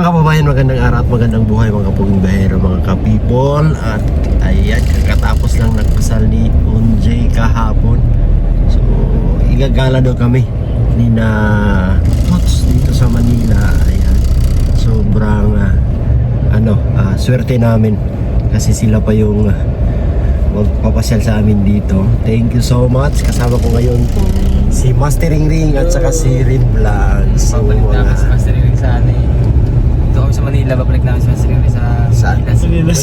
Mga kababayan, magandang araw at magandang buhay mga kapuging bahero, mga ka-people. At ayan, kakatapos lang nagpasal ni Unjay kahapon. So, igagala daw kami ni na Tots dito sa Manila. Ayan, sobrang swerte namin kasi sila pa yung magpapasyal sa amin dito. Thank you so much. Kasama ko ngayon si Mastering Ring at saka si Rin Vlog. So, babalik namin si Mastering Ring sa ano eh. Dito kami sa Manila, babalik namin si Mastering Ring sa Manila.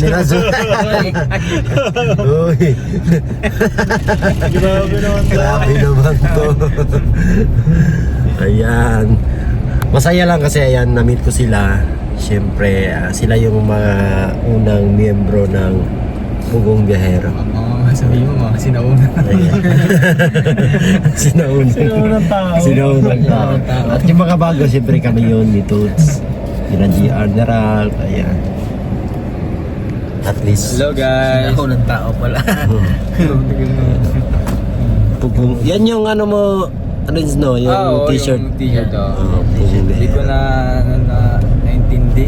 Uy. Grabe naman to. Grabe naman to. Ayan. Masaya lang kasi ayan, na-meet ko sila. Siyempre, sila yung mga unang miyembro ng Pugong Biyahero. Sabihin mo mga sinauna. Sinaunang tao. Sinaunang tao. At yung mga bago, siyempre kami yun, ni Toots, yung GR Naral, ayan. At least. Hello guys. Sinaunang tao pala. Pugong, yan yung ano mo, ano yun, no? Yung t-shirt. Yung t-shirt, Pugong Hindi ko Biyahero. naintindi.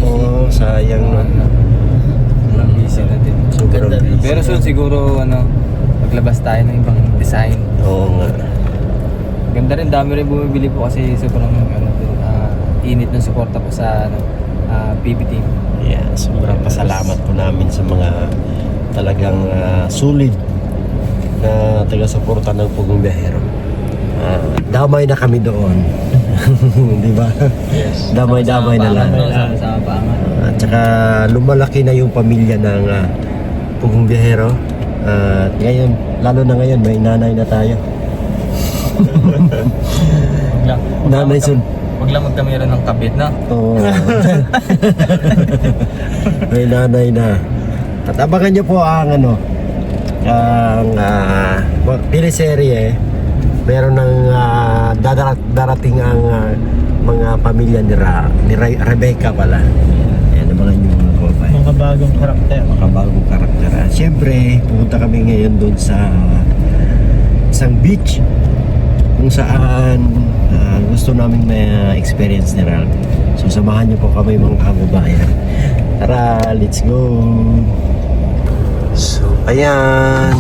Oo, sayang no. Busy natin. Sobrang busy. Pero soon siguro maglabas tayo ng ibang design. Oo nga. Ganda rin, dami rin bumibili po kasi sobrang init ng suporta po sa PB team. Yeah, sobrang pasalamat po namin sa mga talagang sulit na taga-suporta ng Pugong Biyahero. Damay na kami doon. Di ba? Yes. Damay-damay na lang. Sama bangan. At saka lumalaki na yung pamilya ng Pugong Biyahero. At ngayon, lalo na ngayon, may nanay na tayo. Nanay sun. Huwag lang magkamera ng kabit na. Oo. May nanay na. At abangan nyo po ang teleserye. Meron ng darating ang mga pamilya ni Rebecca pala. Ayan, abangan nyo mga kapatid. Mga bagong karakter. Mga bagong karakter. Siyempre, pupunta kami ngayon doon sa isang beach kung saan gusto namin ma-experience ni Ralph. So samahan niyo po kami mga kababayan. Tara, let's go! So, ayan.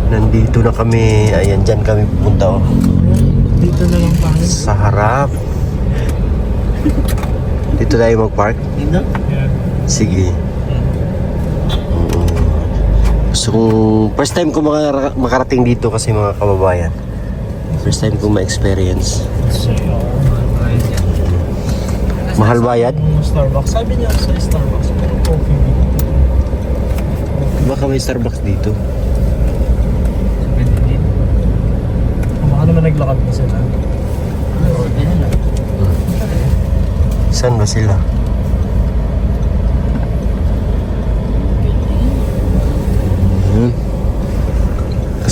Nandito na kami. Ayan, dyan kami pupunta. Dito na lang pa. Sa harap. Dito tayo mag-park. Yeah. Sige. So, first time ko makarating dito kasi mga kababayan. First time ko ma-experience. Mahal bayad? Starbucks. Sabi niya sa Starbucks, pero coffee. Baka may Starbucks dito. Baka naman naglakad na sila. Saan ba sila?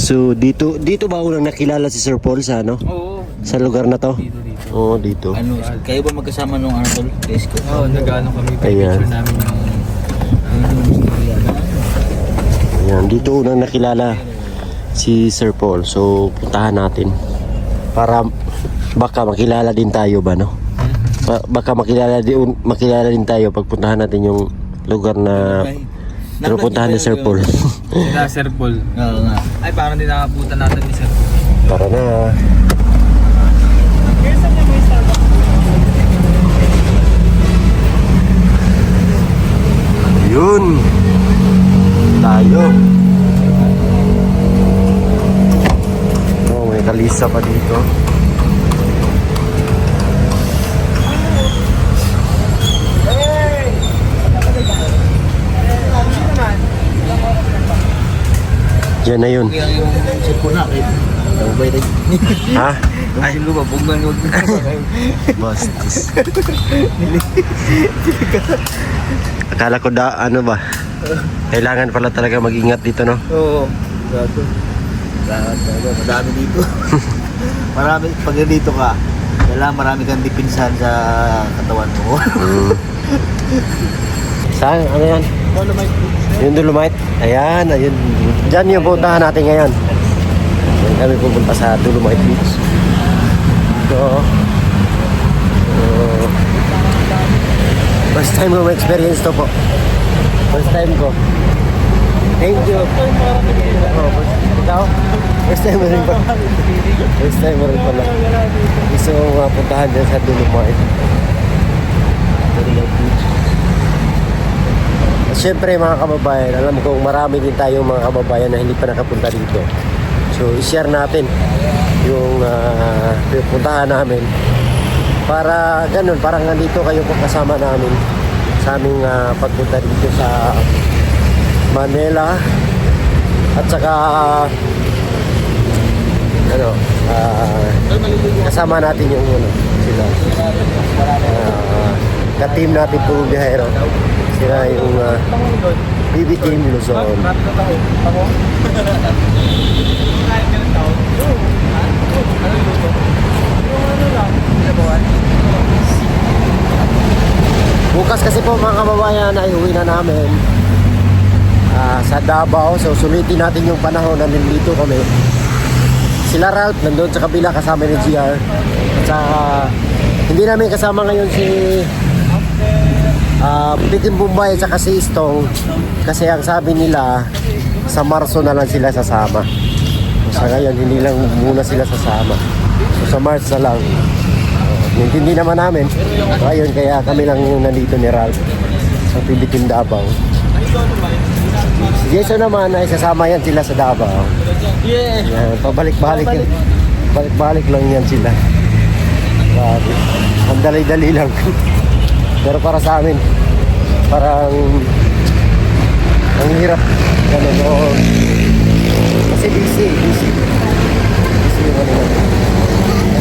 So dito ba unang nakilala si Sir Paul sa Oo. sa lugar na to? Dito. Oo, dito. Ano, kayo ba magkasama nung tol? Desko? Oo, nag-ano kami. Ayan. Picture namin Ayan, dito unang nakilala si Sir Paul. So puntahan natin para baka makilala din tayo ba, no? Baka makilala din tayo pagpuntahan natin yung lugar na pinupuntahan ni Sir Paul. Sila Sir Paul. Oo nga. Ay, parang din nakabutan natin ni Sir Paul. Tara na. Kesa niya may Starbucks. Yun. Tayo. Oh, may kalisa pa dito. Diyan na yun. Yung cellphone na, kayo. Nababay rin. Ha? Ay, lubabog man huwag na. Bastos. Akala ko ano ba? Kailangan pala talaga mag-ingat dito, no? Oo. Gato. Madami dito. Marami, pag dito ka, kailangan marami kang dipinsan sa katawan mo. Saan? Ano yan? Dolomite Beach. Yung Dolomite? Ayan, ayun. Diyan yung puntahan natin ngayon. Diyan kami pupunta sa Dolomite Beach. Ito. First time ko ma-experience to po. First time ko. Thank you. Ikaw? First time mo rin pa. First time mo rin pala. Gusto mo mapuntahan dyan sa Dolomite. At syempre mga kababayan, alam ko marami din tayong mga kababayan na hindi pa nakapunta dito. So i-share natin yung puntahan namin. Para ganun, parang nandito kayo po kasama namin sa aming pagpunta dito sa Manila. At saka kasama natin yung sila ka-team natin puro biyahero. Sila yung BB Team Luzon. Bukas kasi po mga kababayan ay uwi na namin sa Davao. So sulitin natin yung panahon na nandito kami. Sila Ralph nandun sa kabila kasama ni GR. At saka hindi namin kasama ngayon si Pitin Bombay at saka si Istong. Kasi ang sabi nila sa Marso na lang sila sasama. So, sa ngayon hindi lang muna sila sasama. So sa March na lang. Hindi naman namin. So ayun, kaya kami lang yung nandito ni Ralph sa Pibitin Davao. Si Jason naman ay sasama yan sila sa Davao. Yan, pabalik-balik yan. Balik-balik lang yan sila. Grabe. Ang dali-dali lang. Pero para sa amin, parang ang hirap. Ganun, kasi busy yung ano natin.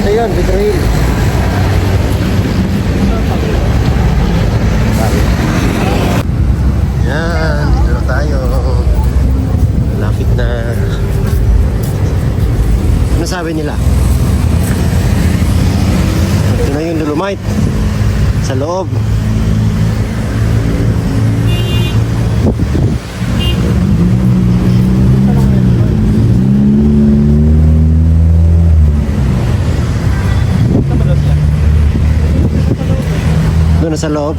Ito yun, Pedro Hill. Yan, dito na tayo. Lapit na. Ano sabi nila? Ito na yung Dolomite sa loob. Doon na sa loob.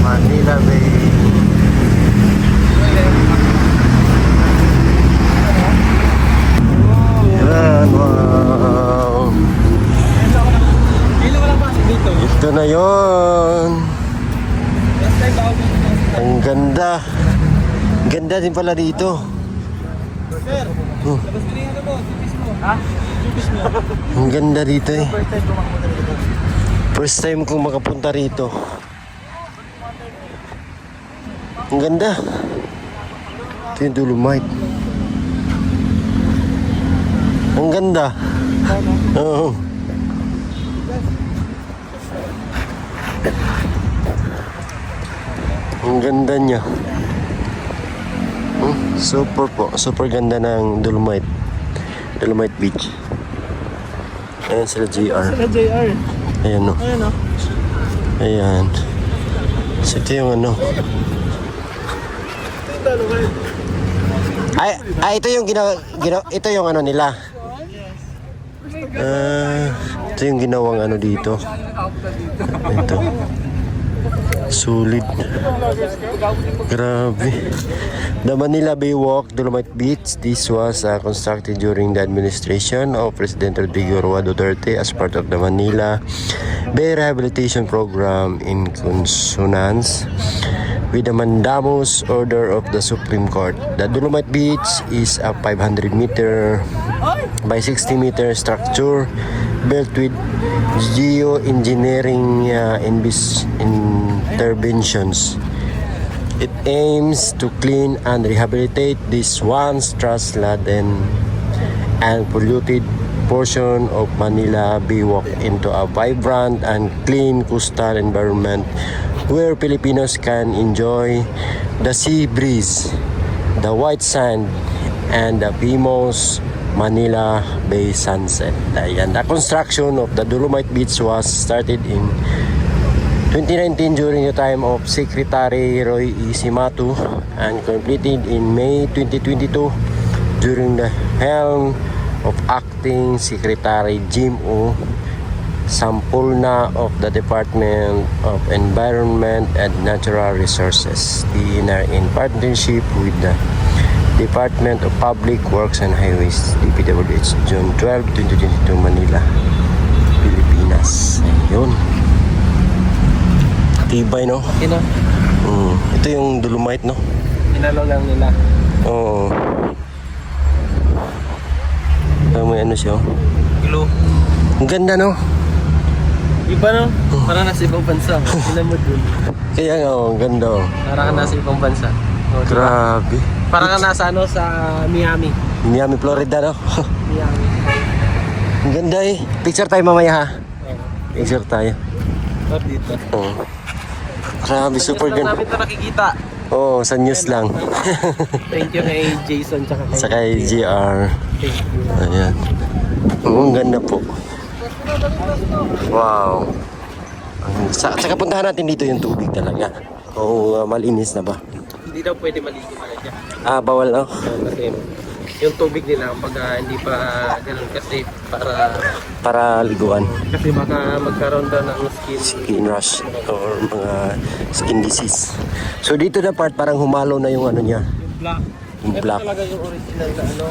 Manila Bay. Yan, wow. Ito na yun. Ang ganda. Ganda din pala dito. Ang ganda dito eh. First time kong makapunta rito. Ang ganda. Ito yung Dolomite. Ang ganda. Oo. Ang ganda niya. Super po. Super ganda ng Dolomite. Dolomite Beach. Ayan sila JR. Sila JR. Ayan o. Ayan o. Ayan. So ito yung ano. Ay ito yung ito yung ano nila. Ito yung ginawang ano dito. Ito. Sulit. Grabe. The Manila Bay Walk, Dolomite Beach. This was constructed during the administration of President Rodrigo Roa Duterte as part of the Manila Bay Rehabilitation Program in consonance with the Mandamus Order of the Supreme Court. The Dolomite Beach is a 500-meter by 60-meter structure built with geoengineering interventions. It aims to clean and rehabilitate this once trash-laden and polluted portion of Manila Bay Walk into a vibrant and clean coastal environment where Filipinos can enjoy the sea breeze, the white sand, and the famous Manila Bay Sunset. Ayan. The construction of the Dolomite Beach was started in 2019 during the time of Secretary Roy E. Simatu and completed in May 2022 during the helm of Acting Secretary Jim O. Sampulna of the Department of Environment and Natural Resources, in partnership with the Department of Public Works and Highways, DPWH, June 12, 2022, Manila, Pilipinas. Ayun. Tibay, no? Ino, Ito yung Dolomite, no? inalo lang nila. Oo. May ano siya, oh. Glue. Ang ganda, no? Iba no? Parang nasa ibang bansa. Tingnan mo dun. Kaya nga, oh, ang ganda, oh. Parang ka nasa ibang bansa. Oh, diba? Grabe. Parang ka nasa ano sa Miami. Miami, Florida, no? Miami. Ang ganda, eh. Picture tayo mamaya, ha? Picture tayo. Oh, dito. Oo. Grabe, super Lang ganda. namin ito nakikita. Oo, sa news lang. Thank you kay Jason tsaka kay Sa kay GR. Thank you. Ayan. Oo, ang ganda po. Wow. Saka puntahan natin dito yung tubig talaga. Oo, malinis na ba? Hindi daw pwede maligo pala dyan. Bawal, no? Kasi yung tubig nila pag hindi pa ganun kasi Para liguan. kasi baka magkaroon daw ng Skin rash or mga skin disease. So dito na part parang humalo na yung ano niya. black. Yung Ito black. talaga yung original na ano.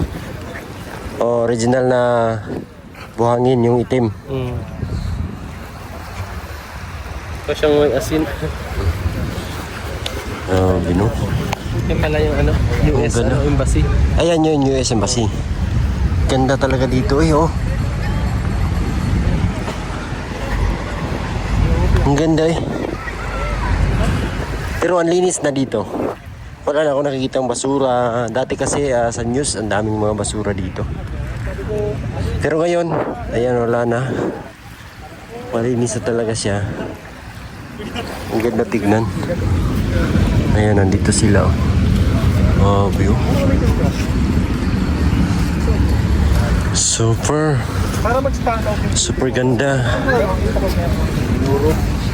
Original na buhangin yung itim. Ito siyang may asin. Bino. Yung pala yung ano, US ganda. embassy. Ayan yung US Embassy. Ganda talaga dito eh, oh. Ang ganda eh. Pero ang linis na dito. Wala na ako nakikita ang basura. Dati kasi sa news, ang daming mga basura dito. Pero ngayon, ayan, wala na. Malinis na talaga siya. Ang ganda tignan. Ayan, nandito sila, oh. Oh, view. Super. Super ganda.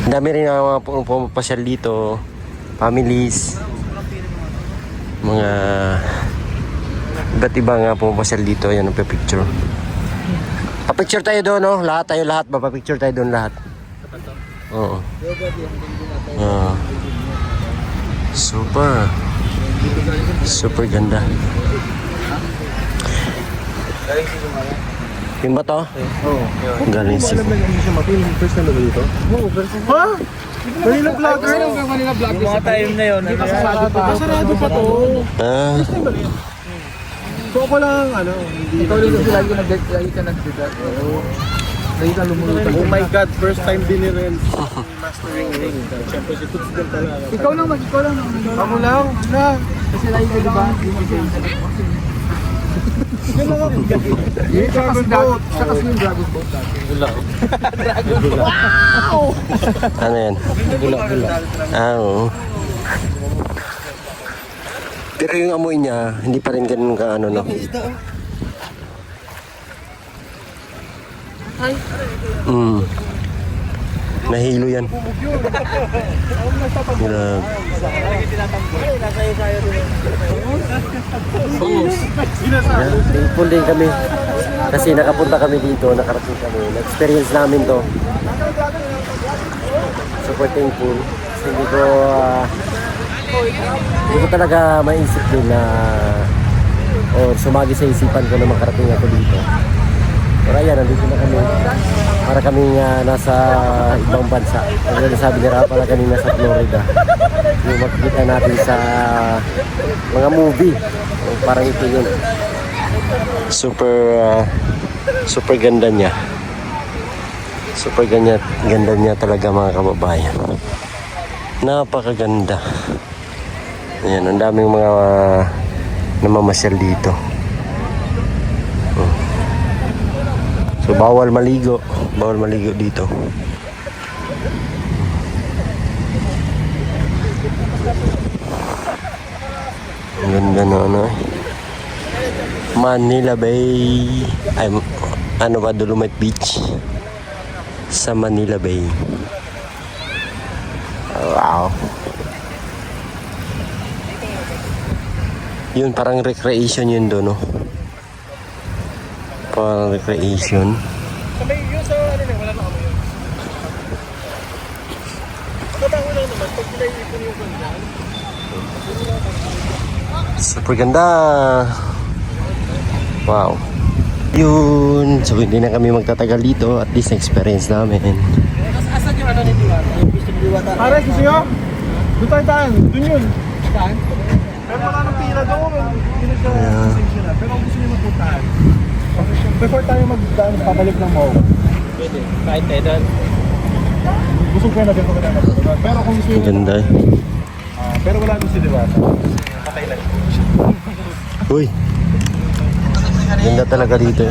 Ang dami rin ang mga pumapasyal dito. Families. Mga iba't iba nga pumapasyal dito. Ayan, nagpa-picture. Pa-picture tayo doon, no? Lahat tayo, lahat. Pa-picture tayo doon, lahat. Oo. Super. Super ganda. Yung ba to? Oo. Galing si First time na ba dito? Oo, first time. Ha? Manila vlogger? Manila vlog. Yung mga time na yun. Sarado pa to. So ako lang, ano, hindi. Ikaw rin kasi lagi ka nag-debat. Lagi ka lumulutan. Oh my God, first time din ni Ren. Mastering ring. Siyempre si Toots din talaga. Ikaw lang. Ako lang, na. Kasi lagi ka diba? Yan lang ako. Yung Dragon Boat. Saka yung Dragon Boat. Ano yan? Bula. Oo. Pero yung amoy niya, hindi pa rin ganun ka ano, no? Nahilo yan. Grabe. Thankful din kami. Kasi nakapunta kami dito, nakarating kami. Na-experience namin to. Super thankful. Kasi hindi ko talaga maisip din na sumagi sa isipan ko na makarating ako dito. Pero ayan, nandito na kami. Para kaming nasa ibang bansa. Ang sabi ni Rafa na kanina sa Florida. Yung makikita natin sa mga movie. Parang ito yun. Super ganda niya. Super ganda niya talaga mga kababayan. Napakaganda. Ayan, ang daming mga namamasyal dito. So bawal maligo dito. Ang ganda na ano eh. Manila Bay. Ay, ano ba, Dolomite Beach? Sa Manila Bay. Wow. Yun, parang recreation yun doon, no? Parang recreation. Sa may yun sa ano na, wala na kami yun. Pagkatawa lang naman, pag pinaipon yung ganyan. Super ganda. Wow. Yun. So hindi na kami magtatagal dito. At least na-experience namin. Asan yung ano ni Diwata? Yung piece ng Diwata? Pare, gusto nyo? Doon tayo daan. Doon yun. Saan? Pero wala nang pila doon. Hindi na siya station na. Pero kung gusto nyo magpuntahan, before tayo magdaan, pabalik ng mall. Pwede. Kahit tayo doon. Busog kayo na din kung kailangan. Pero kung gusto Ang nyo, ganda. pero wala doon si Diwata. Patay lang. Uy. Ganda talaga dito.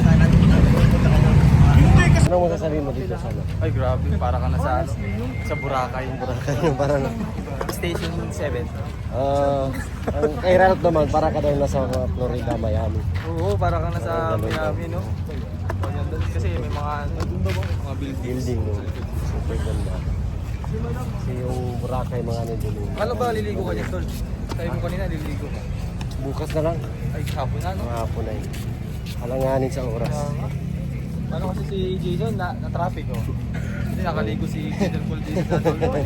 Anong masasabi mo dito sa ano? Ay, grabe. Para ka na sa Boracay. Parang Station 7. ang kay Ralph naman, para ka daw nasa Florida, Miami. Oo, para ka na sa Miami, no? Kasi may mga buildings. Building mo. Super ganda. Kasi yung Boracay, mga ano dun. Ano ba liligo ka dyan, Tol? Sabi mo kanina, liligo ka. Bukas na lang. Ay, hapon na, no? Mga hapon na yun. Alanganin sa oras. Ano kasi si Jason, na-traffic, oh. Hindi nakaligo si Jason Paul dito sa Tol.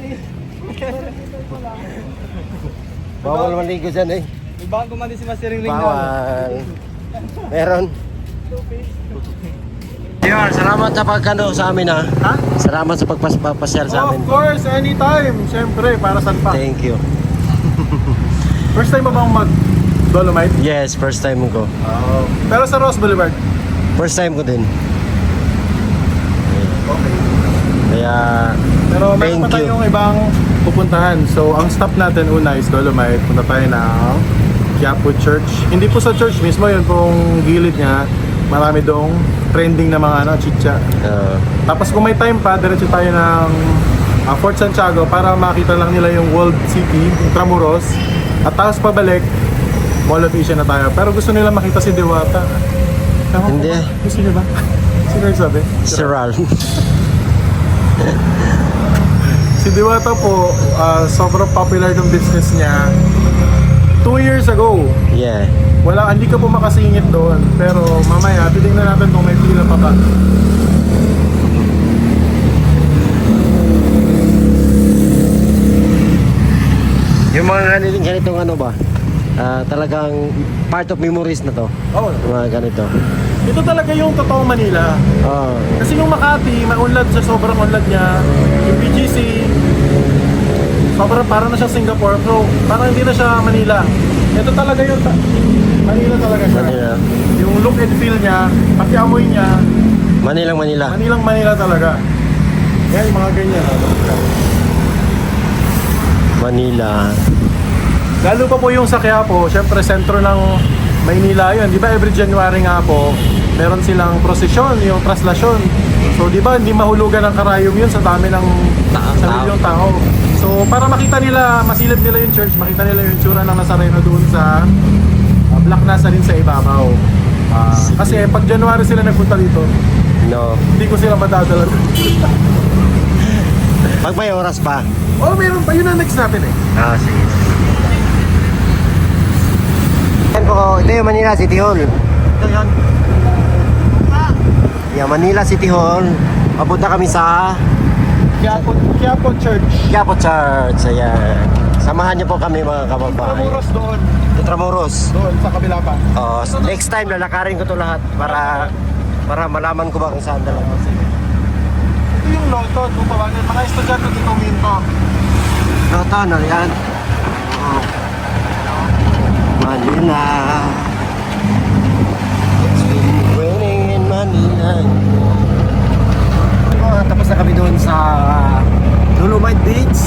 Bawal maligo dyan eh. May baka kumandi si Master Ring Ring na. Bawal. Meron. Yun, salamat sa pagkano sa amin ha. Ha? Salamat sa pagpapasyal sa amin. Of course, anytime. Siyempre, para saan pa? Thank you. First time mo bang mag-Dolomite? Yes, first time ko. Pero sa Ross Boulevard? First time ko din. Okay. Kaya, Pero meron thank pa you. tayong ibang pupuntahan. So, ang stop natin una is Dolomite. Punta tayo ng Quiapo Church. Hindi po sa church mismo, yun pong gilid niya. Marami dong trending na mga chicha. Tapos kung may time pa, diretso tayo ng Fort Santiago para makita lang nila yung World City, yung Tramuros. At tapos pabalik, Mall of Asia na tayo. Pero gusto nila makita si Diwata. Ewan ko Hindi. ba? Gusto niyo ba? Sino nagsabi? Sir Ralph. Si Diwata po, sobrang popular ng business niya. 2 years ago, Yeah. hindi ka po makasingit doon. Pero mamaya, titingnan natin kung may pila pa ba. Yung mga ganitong ano ba? Talagang part of memories na to. Oh, Yung mga ganito. ito talaga yung totoong Manila. Oo. Kasi yung Makati, maunlad siya, sobrang unlad niya. Yung BGC, sobrang parang na siya Singapore. So, parang hindi na siya Manila. Ito talaga yung Manila talaga siya. Manila. Yung look and feel niya, pati amoy niya, Manila. Manilang Manila talaga. Yan, yung mga ganyan. Manila. Lalo pa po yung sa Quiapo, syempre sentro ng Maynila yun. Di ba every January nga po, meron silang prosesyon, yung traslasyon. So di ba hindi mahulugan ng karayom yun sa dami ng sa milyong tao. So para makita nila, masilip nila yung church, makita nila yung tsura ng Nazareno doon sa Black Nazarene sa ibabaw. Kasi pag January sila nagpunta dito, No. hindi ko sila madadala doon. Pag may oras pa. Oh, meron pa. Yun ang next natin eh. Sige. Yan po, ito yung Manila City Hall. Ito yan. Yan, Manila City Hall. Papunta kami sa Quiapo Church. Quiapo Church. Ayan. Samahan niyo po kami mga kababayan. Tramuros doon. Tramuros. Doon, sa kabila pa. Next time, lalakarin ko to lahat para malaman ko ba kung saan talaga. Ito yung Loto, tupawanan. Mga estudyante dito minto. Loto, ano yan? Manila. It's been raining in Manila. Tapos na kami doon sa Dolomite Beach.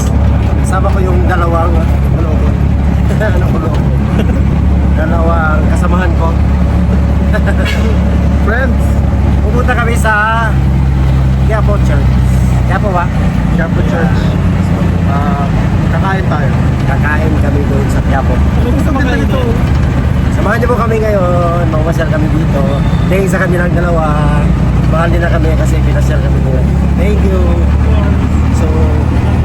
Kasama ko yung dalawang dalawang kasamahan ko. Friends, Pupunta kami sa Quiapo Church. Quiapo ba? Quiapo Church. Kakain tayo. Kakain kami doon sa Quiapo. Ano gusto mo kayo dito? Samahan niyo po kami ngayon, mamasyal kami dito. Thanks sa kanilang dalawa. Mahal din na kami kasi pinasyal kami dito. Thank you. So,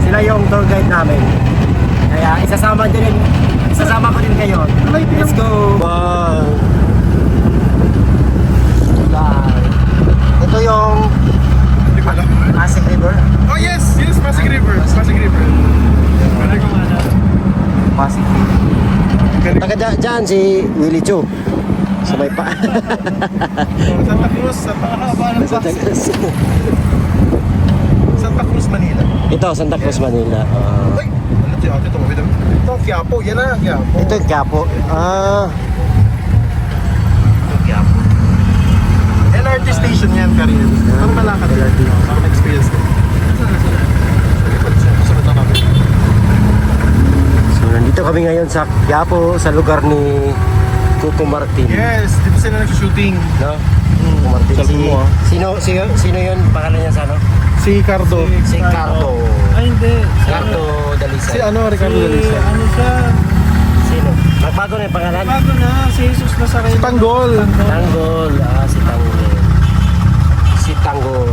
sila yung tour guide namin. Kaya isasama ko din kayo. Let's go! Wow! Ito yung Pasig River. Oh yes! Yes, Pasig River. Pasig River. Pasig River. Taga dyan si Willie Chu. Sa may pa. Santa Cruz. Santa Cruz. Santa Cruz, Manila. Ito, Santa Cruz, Manila. Uy! Ano siya? Ito, tumawid. Ito, Quiapo. Yan na, Quiapo. Ito yung Quiapo. Ito, Quiapo. LRT station yan, Karin. Ano malakad? LRT. Experience ko. Sunod na kami. So, nandito kami ngayon sa Quiapo, sa lugar ni Coco Martin. Yes, dito sila nag-shooting. No? Coco Martin. Sabi mo, ah. Sino yun? Pangalan niya sa ano? Si Cardo. Si Cardo. Ay, hindi. Cardo Dalisay. Si ano, Ricardo Dalisa. Ano siya? Sino? Magbago na yung pangalan? Bago na, si Jesus Nazareno. Si Tanggol. Tanggol. Si Tanggol. Si Tanggol.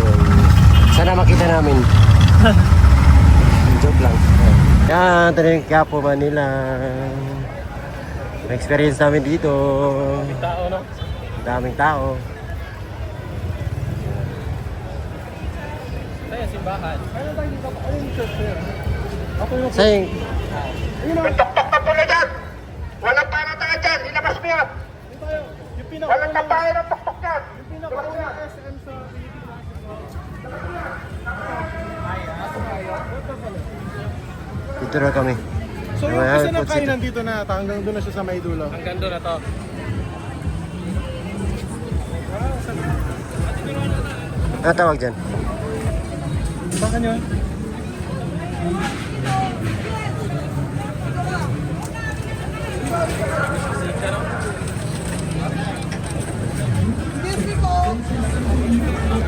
Sana makita namin. Joke lang. Yan, ito na yung Quiapo, Manila. Experience namin dito. Tao, no? Daming tao. Kaya simbahan. Sayang. Tok-tok na pula dyan! Walang panatakan dyan! Ilabas mo yan! Walang kapahay ng tok-tok dyan! Ilabas mo yan! Dito na kami. So yung isa ng kainan dito na hanggang doon na siya sa may dulo. Hanggang doon na to. Ano tawag dyan? Baka nyo?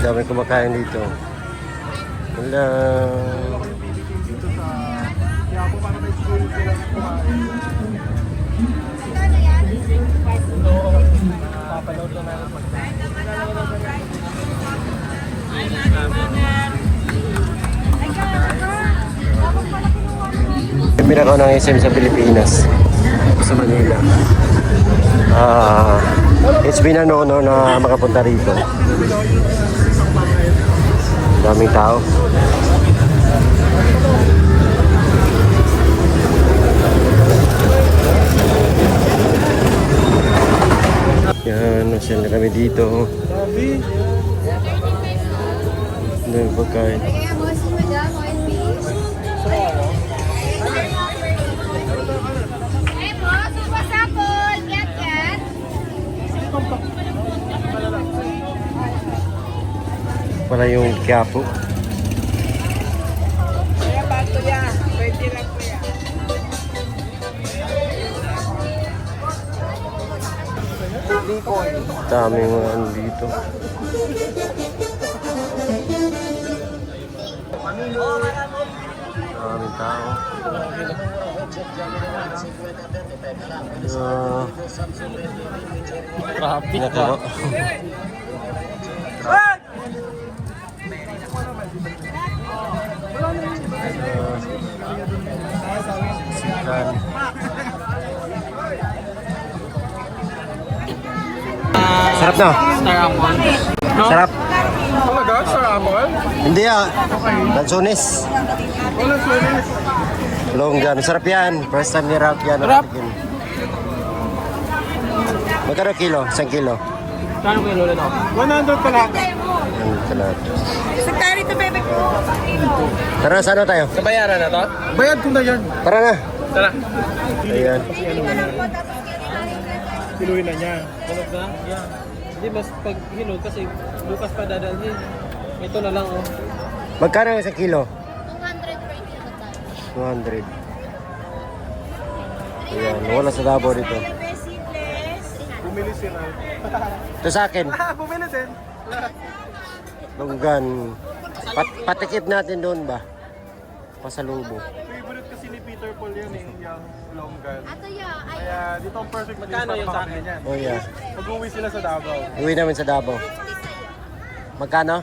Dami kumakain dito. Hello. Pinakaw ng SM sa Pilipinas, sa Manila. It's been an honor na makapunta rito. Daming tao. Yan, nasyal na kami dito. Sabi. Ano yung pagkain? Kaya mo si Madam ONBs. Ay mo, supasapol! Get, get! Wala yung Quiapo. Kaya bato yan. Pwede lang po yan. Daming mga ano dito. Daming tao. Traffic Nako. Sikan. Sarap na. Star Apple. Sarap. Talaga? Sa Apple? Hindi Lansones. Wala sulit. Longgan. Sarap yan. First time ni Rap yan. Nakatikim. Magkano kilo? 1 kilo? Kano kayo lolo no? 100 pala. Ang kalat. Secretary to bebe ko. Tara na, saan na tayo? Kabayaran na to? Bayad ko na yan. Tara na. Tara. Ayan. Kiluhin na niya. Tulog na? Yeah. Hindi, mas pag hilog kasi bukas pa dadalhin. Ito na lang oh. Magkano ang 1 kilo? 200 per kilo tayo. 200. Ayan, wala sa Davao dito. Bumili sila. Ito sa akin. Bumili din. Longgan. Patikip natin doon ba? Pasalubong. Favorite kasi ni Pete Sir Paul yan eh, yung longgan. Ato ya, ay, Kaya dito ang perfect place para makabili niyan. Oh yeah. Pag-uwi sila sa Davao. Uwi namin sa Davao. 50 sa'yo. Magkano?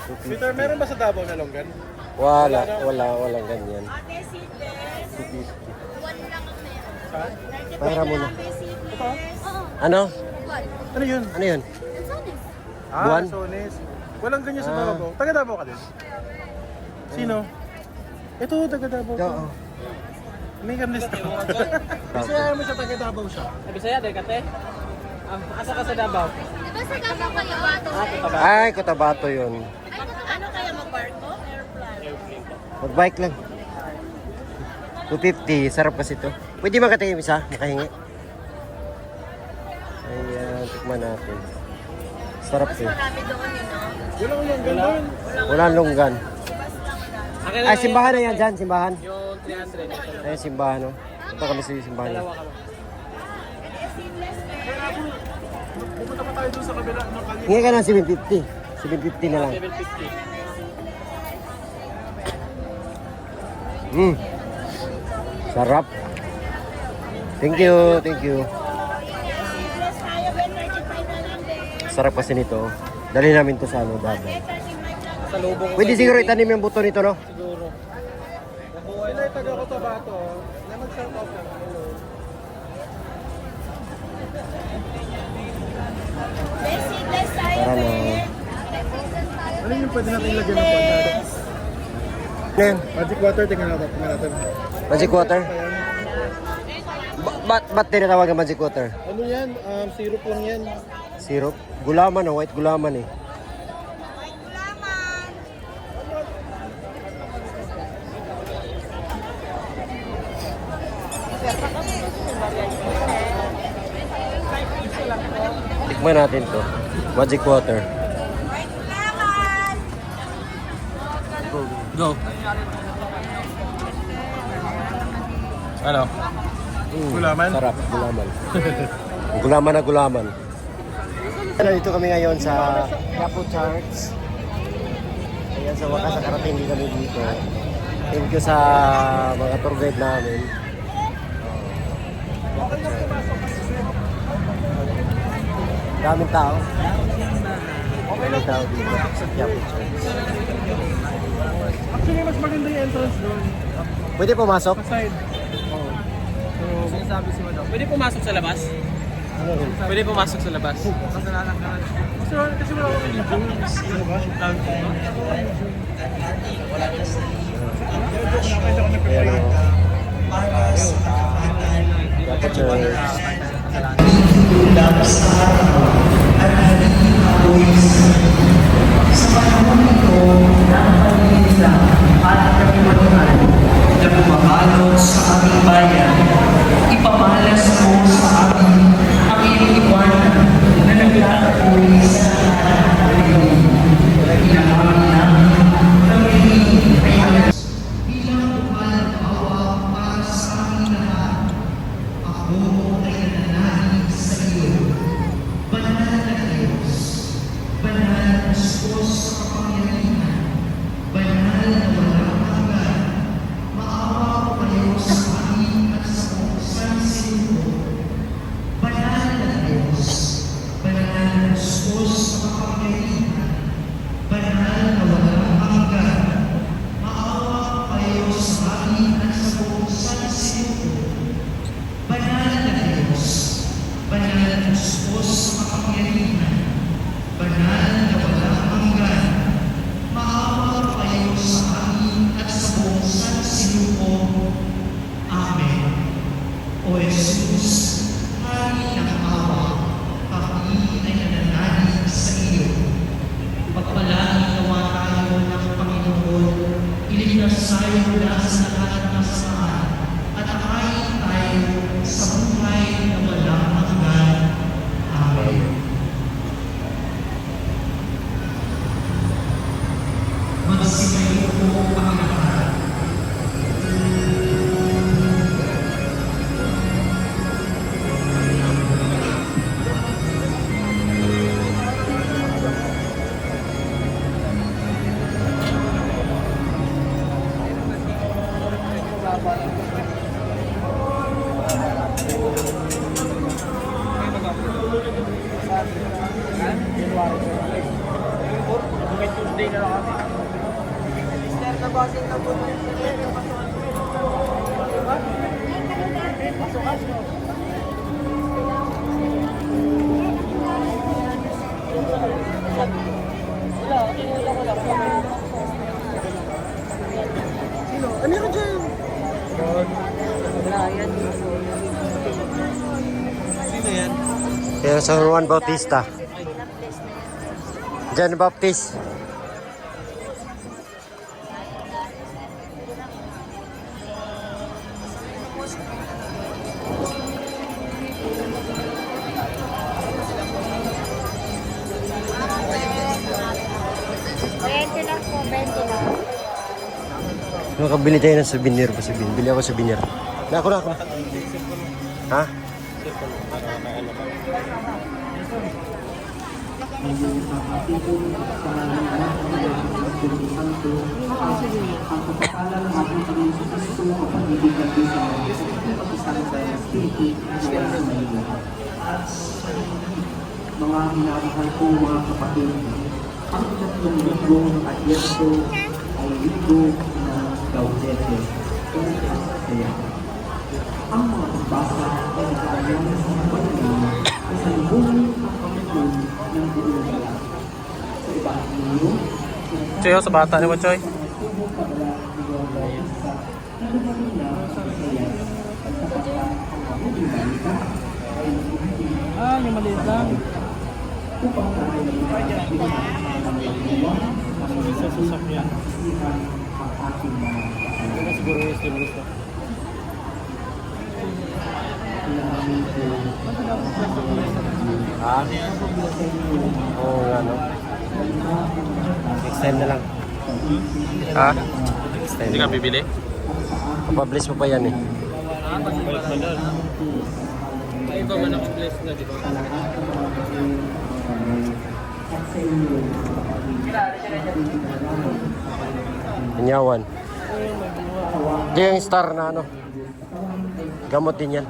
250. Peter, meron ba sa Davao na longgan? Walang ganyan. One lang ang meron. Saan? Para muna. Ito? Oo, Ano? one. Ano yun? Ano yun? Lanzones. Buwan? Sones. Walang ganyan sa Ah. Davao. Taga Davao ka din? Sino? Ito, taga Davao to. Oo. May kanlista. Kasi ayaw mo siya taga Davao siya. Bisaya, de kate. Asa ka sa Davao? Di ba sa Davao kayo? Bato Ay, Cotabato yun. Ay, ano kaya mag-barko? Airplane. Mag-bike lang. 250, sarap kasi to. Pwede makatingin isa, makahingi. Ayan, tikman natin. Sarap to. Marami doon yun, no? Walang longgan doon. Walang lunggan. Akin Ay, simbahan na yan dyan, simbahan. Yung 300. Ay, simbahan, no? Ito kami sa simbahan. Dalawa ka. Pupunta pa tayo doon sa kabila ng kalye. Hingi ka ng 750. 750 na lang. 750. Sarap. Thank you, thank you. Sarap kasi nito. Dali namin to sa ano, Davao. Sa lubong Pwede siguro itanim yung buto nito, no? siguro. Sila yung taga Cotabato. Na mag-shout out ka. Hello. Para na. Ano yung pwede natin ilagyan ng pagkado? Ano yan? Magic water, tingnan natin. Magic water? Ba't tinatawag ang magic water? Ano yan? Syrup lang yan. Syrup? Gulaman, no? White gulaman, eh. Tikman natin to. Magic water. Go. Ano? Gulaman? Sarap, gulaman. Gulaman na gulaman. Dito kami ngayon sa Quiapo Church. Ayan, sa wakas nakarating din kami dito. Thank you sa mga tour guide namin. Daming tao. Daming tao dito sa Quiapo Church. Actually, mas maganda yung entrance doon. Pwede pumasok? Sa side. Sinasabi si Madam. Pwede pumasok sa labas? Pwede pumasok sa labas. Kasalanan ka na. Kasi wala akong religion. Ano ba? Quiapo Church. na bumabalot sa aming bayan. Ipamalas mo sa amin ang iyong iwanan na naglalakoy sa lahat ng iyong inaamin namin na may ayos. Bilang buwan awa para sa aming lahat, ako ay nananalig sa iyo. Banal na Diyos, banal na Diyos sa kapangyarihan, banal na walang hanggan, maawa ko kayo sa amin at sa kung saan sinuko. Banal na Diyos, banal na Diyos sa kapangyarihan, banal na walang hanggan, maawa ko kayo sa amin at sa kung saan sinuko. Banal na Diyos, banal na Diyos sa kapangyarihan, banal na walang hanggan, maawa kayo sa amin at sa buong sansinuko. Amen. O Jesus, hari ng awa, kami ay nananalig sa iyo. Pagpalain nawa tayo ng Panginoon, iligtas tayo mula sa lahat ng kasamaan, at akayin tayo sa buhay na walang hanggan. Amen. Magsimayo po ang lahat. Yan sa Juan Bautista. John Baptist. Makabili tayo ng souvenir pa souvenir. Bili ako souvenir. Na ako. Ha? Mga minamahal ko mga kapatid, ang tatlong libro ng Adiyento ay libro ng Gaudete. Kaya, ang mga pagbasa ay nakaayon sa pagkakas ay sa libungan ang pagkakas ng buong bayan. Sa ibang ninyo, Choy, sa bata ni mo, Choy. Yung maliit lang. Sa sasakyan. Siguro yung stimulus na. Ha? Oo nga, no? Next time na lang. Ha? Next time. Hindi ka bibili? Kapabliss mo pa yan eh. Balik mo doon. Ay, iba man ako blessed na, di ba? Anyawan. Ito yung star na ano. Gamot din yan.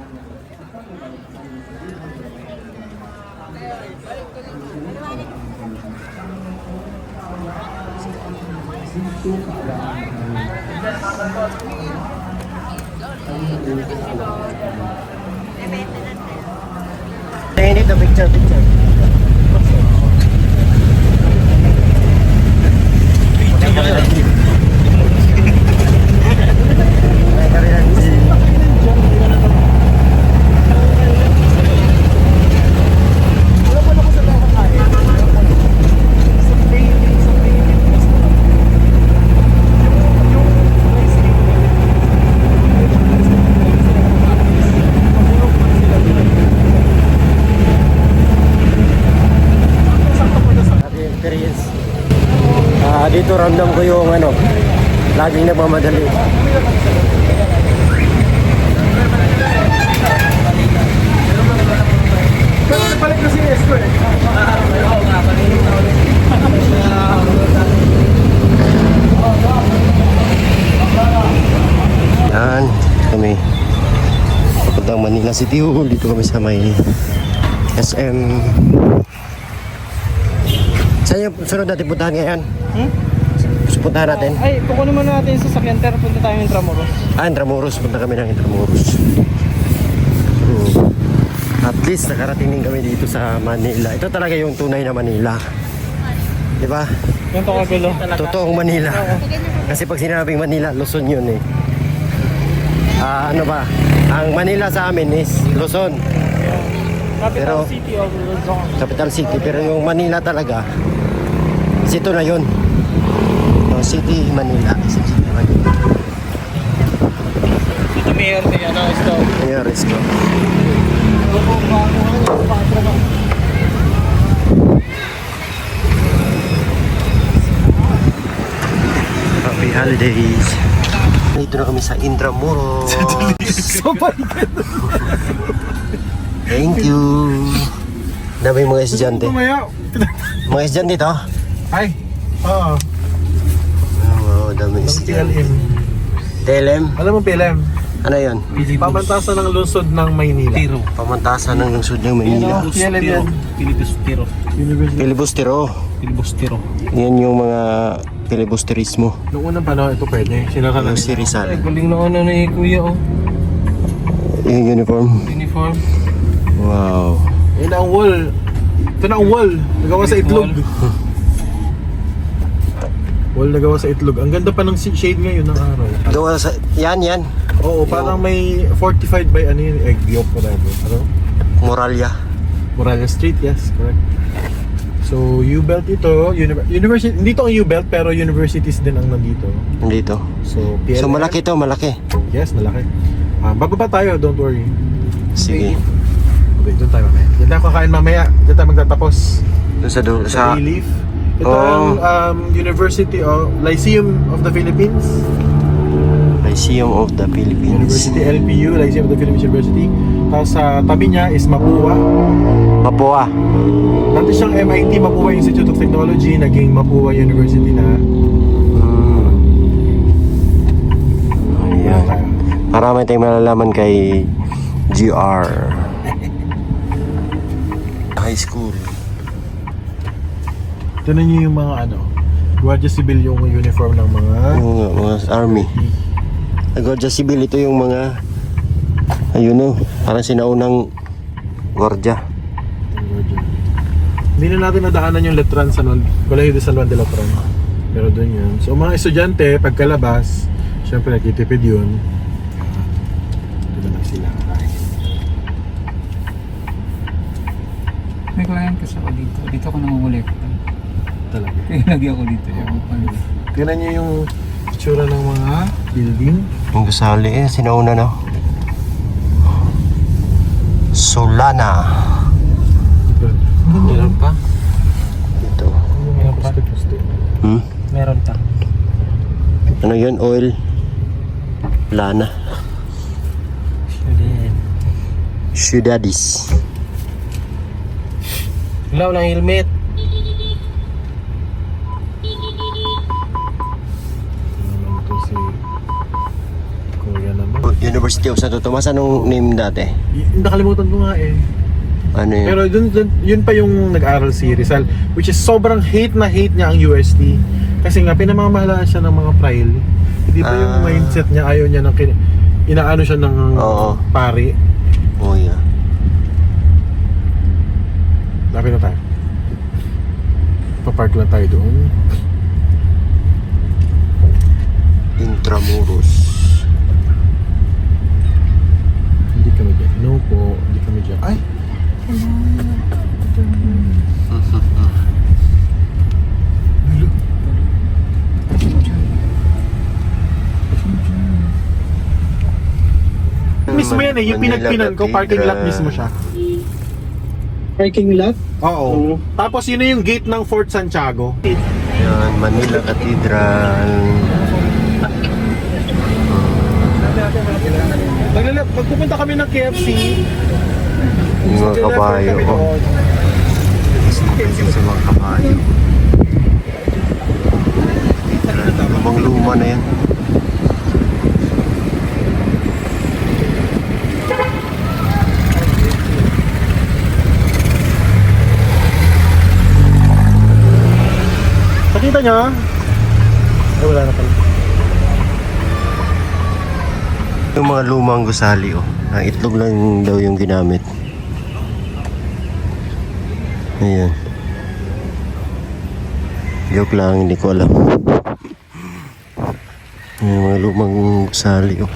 Tingin dito, picture. Experience. Dito ramdam ko yung ano, laging nagmamadali. Balik na si Esko eh. Yan, kami papuntang Manila City Hall. Dito kami sa may SM. Saan yung sunod natin puntahan ngayon? Puntahan natin? Ay, kukunin muna natin sa sasakyan, pero punta tayo ng Intramuros. Intramuros. Punta kami ng Intramuros. At least nakarating din kami dito sa Manila. Ito talaga yung tunay na Manila. Di ba? Yung Tokagulo. Totoong Manila. Kasi pag sinabing Manila, Luzon yun eh. Ano ba? Ang Manila sa amin is Luzon. Capital Pero- City of Luzon. Capital City. Pero yung Manila talaga, is ito na yun. No, City Manila. City Manila. Ito mayor ni ano, ito. Ayan, let's go. Happy holidays. Dito na kami sa Intramuros. Thank you. Dami mga estudyante. Tumaya. Mga estudyante dito? Ay. Oo. Oo, dami estudyante. TLM. TLM? Alam mo PLM? Ano yun? Pamantasan ng lungsod ng Maynila. Tiro. Pamantasan ng lungsod ng Manila. PLM yan. Filibustero. University. Filibustero. Filibustero. Yan yung mga filibusterismo. Noong unang panahon, ito pwede. Sinara na Yung si Rizal. Ay, galing na ano na kuya oh. Yung uniform. Uniform. Wow. Yan ang wall. Ito na ang wall. Nagawa sa itlog. Wall nagawa sa itlog. Ang ganda pa ng shade ngayon ng araw. Gawa sa... Yan. Oo, parang may fortified by ano yun, egg yolk whatever. Ano? Moralia. Moralia Street, yes, correct. So, U-Belt ito, university, hindi ito ang U-Belt pero universities din ang nandito. Nandito. So, PLM. So malaki to, malaki. Yes, malaki. Bababa tayo, don't worry. Sige. Okay, doon tayo mamaya. Diyan tayo kakain mamaya. Diyan tayo magtatapos. Doon sa dulo. Sa Sa... Leaf. Ito Oh. ang University of Lyceum of the Philippines. Lyceum of the Philippines. University LPU, Lyceum of the Philippines University. Tapos sa tabi niya is Mapua. Mapua. Dati siyang MIT, Mapua Institute of Technology. Naging Mapua University na. Ayan. Marami tayong malalaman kay GR. High school. Tignan niyo yung mga ano, Guardia Civil yung uniform ng mga Mga army. Guardia Civil, ito yung mga ayun o, parang sinaunang gwardiya. Hindi na natin nadaanan yung Letran sa Colegio de San Juan de Letran. Pero doon yun. So mga estudyante, pagkalabas, syempre nagtitipid yun. Doon lang sila. May client kasi ako dito. Dito ako nangungulekta. Talaga. Kaya lagi ako dito. Tignan niyo yung itsura ng mga building. Yung gusali sinauna na. Solana. Meron pa? Ito. Meron pa? Hmm? Meron pa. Ano yun? Oil. Lana. Ciudadis. Ilaw ng helmet. Naman ito si Kuya naman. University of Santo Tomas. Anong name dati? Nakalimutan ko nga eh. Ano yun? Pero yun pa yung nag-aral si Rizal, which is sobrang hate na hate niya ang UST. Kasi nga pinamamahalaan siya ng mga prile. Hindi ba yung mindset niya, ayaw niya ng inaano siya ng Oo. pari. Oh yeah. Lapit na tayo. Papark lang tayo doon. Intramuros. Hindi kami dyan. No po, hindi kami dyan. Ay! Mismo yan eh, yung Manila pinagpinan ko, parking lot Cathedral. mismo siya. Parking lot? Oo. Tapos yun na yung gate ng Fort Santiago. Yan, Manila Cathedral. Pagpupunta kami ng KFC, Yung mga kabayo. kami Oh. doon. Sa mga kabayo. Lumang luma na yan. Nakita niya? Ay, wala na pala. Yung mga lumang gusali, oh. Ang itlog lang daw yung ginamit. Ayan. Joke lang, hindi ko alam. Yung mga lumang gusali, oh.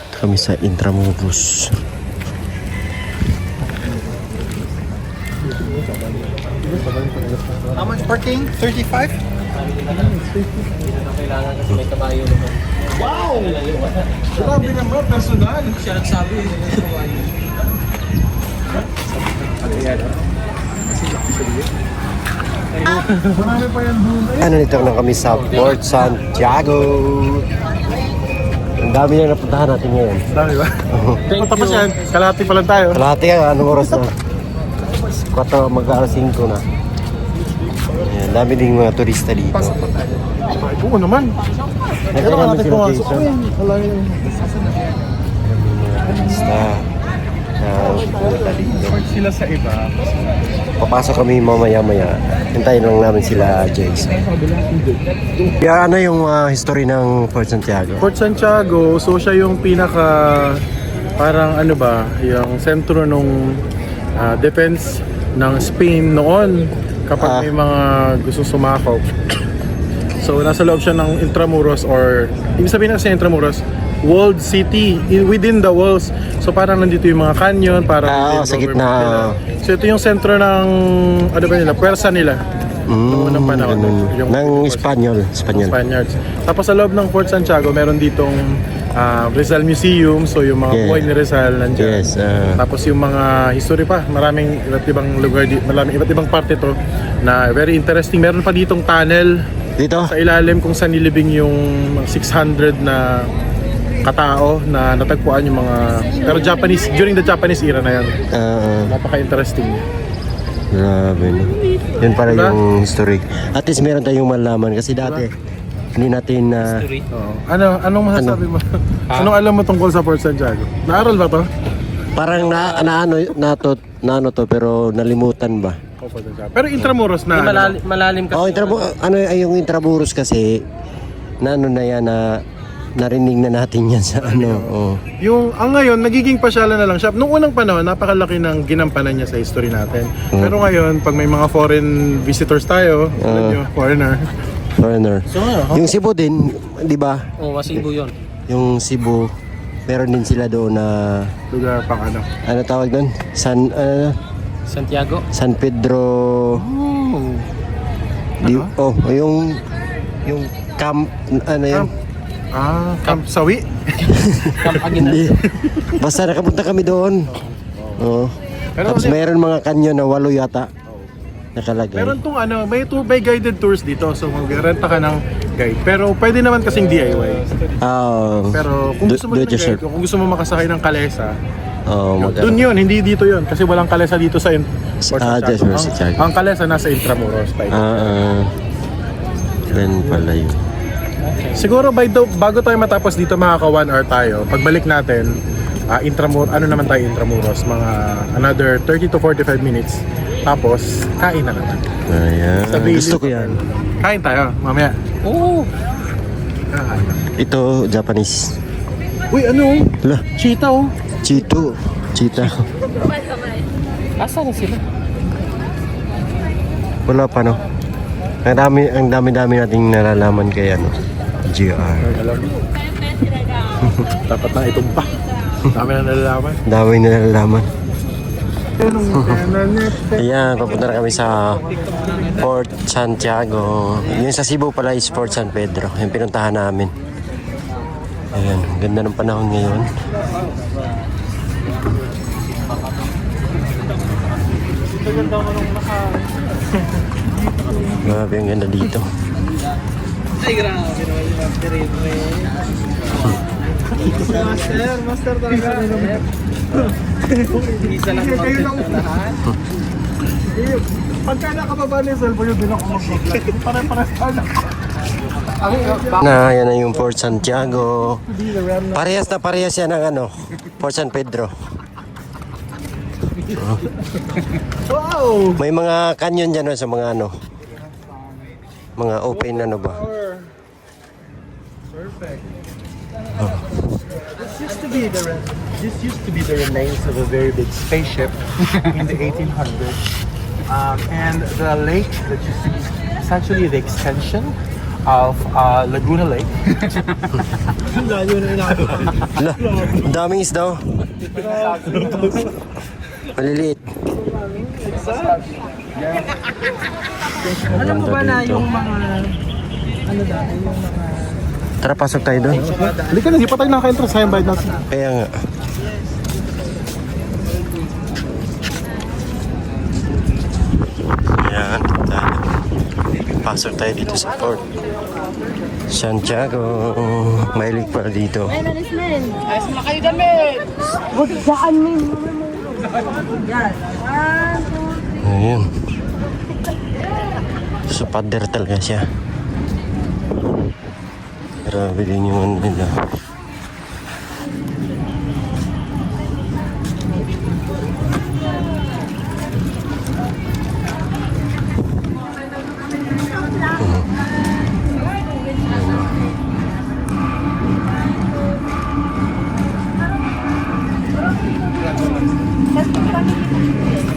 Ito kami sa Intramuros. How much parking? 35? Kailangan kasi may kabayo naman. Wow! Grabe naman, personal. Siya nagsabi eh. Marami pa yan doon. Ano nito na kami sa Fort Santiago. Ang dami na napuntahan natin ngayon. Dami ba? Tapos yan, kalahati pa lang tayo. Kalahati ka, anong oras na? 4 mag-alas 5 na. Ayan, dami ding mga turista dito. Ay, oo naman. Pero Nagkakaroon natin sila pumasok. dito. Ayun, wala yun. Turista. Sila sa iba. Papasok kami mamaya-maya. Hintayin lang namin sila, Jason. Kaya ano yung history ng Fort Santiago? Fort Santiago, so siya yung pinaka parang ano ba, yung sentro nung defense ng Spain noon kapag may mga gusto sumakop. So nasa loob siya ng Intramuros, or ibig sabihin kasi Intramuros, walled city within the walls. So parang nandito yung mga canyon, parang sa gitna. nila. So ito yung sentro ng ano ba nila, pwersa nila. Noong unang panahon. Ganun. Ng Espanyol. Spaniards. Tapos sa loob ng Fort Santiago, meron ditong Rizal Museum. So yung mga buhay ni Rizal nandiyan. Yes. Tapos yung mga history pa, maraming iba't ibang lugar, maraming iba't ibang parte to na very interesting. Meron pa ditong tunnel Dito? sa ilalim kung saan nilibing yung 600 na katao na natagpuan yung mga, pero Japanese, during the Japanese era na yan. Napaka-interesting. Grabe, no? Yun pala Diba? yung history. At least meron tayong malaman kasi dati hindi natin Anong masasabi mo? Anong alam mo tungkol sa Fort Santiago? Naaral ba to? parang naano to pero nalimutan ba? Pero Intramuros na. Malalim kasi. Oh, ano ay yung Intramuros kasi na ano na yan na narinig na natin yan sa ano. Oh. Yung ngayon nagiging pasyalan na lang siya. Noong unang panahon napakalaki ng ginampanan niya sa history natin. Pero ngayon pag may mga foreign visitors tayo, alam niyo, foreigner. So, yung Cebu din, di ba? Oo, Cebu yun. Yung Cebu, meron din sila doon na Lugar pang ano. ano tawag doon? Santiago? San Pedro. Yung camp ano yun? Camp Sawi. Camp Aguinaldo. Hindi. Basta nakapunta kami doon. Oo. Pero Tapos kasi- mayroon mga kanyon na 8 yata nakalagay. Meron tong may guided tours dito. So magrenta ka ng guide. Pero pwede naman kasing DIY. Pero kung gusto mo ng guide, kung gusto mo makasakay ng kalesa, doon yun, hindi dito yun. Kasi walang kalesa dito sa Fort Santiago. Santiago. Ang kalesa nasa Intramuros. Ganun pala yun. Siguro bago tayo matapos dito, makaka 1 hour tayo. Pagbalik natin, Intramuros, mga another 30 to 45 minutes. Tapos, kain na naman. Ayan. Sabi- Gusto ko yan. Kain tayo, mamaya. Oo. Ito, Japanese. Uy, ano? Hala, Cheetah oh. Cheetah. Asa na sila? Wala pa, no? Ang dami nating nalalaman kay ano, GR. Dapat na itumpa. Dami na nalalaman. Dami nalalaman. Ayan, papunta na kami sa Fort Santiago. Yung sa Cebu pala is Fort San Pedro. Yung pinuntahan namin. Ayan, ganda ng panahon ngayon. Grabe, ang ganda dito. Ay, grabe naman yung master Master talaga. Isa lang lahat. Pagka nakababa niya yung cellphone, yun din ako mag-vlog. Pare-pares tayo. Yan na yung Fort Santiago. Parehas yan ng ano, Fort San Pedro. Wow! May mga canyon dyan sa mga ano, mga open ano ba. Perfect. This used to be the remains of a very big spaceship in the 1800s. And the lake that you see is actually the extension of Laguna Lake. Hala, daming isda. Maliliit. Alam mo ba na yung mga Tara, pasok tayo doon. Halika na, hindi pa tayo naka-entrance. Sayang bayad natin. Kaya nga. Ayan, pasok tayo dito sa Fort Santiago. Mahilig pala dito. Ayos mo na kayo damit! Huwag daan mo yung Yan. Ayan. So, pader talaga siya. Grabe din yung ano nila.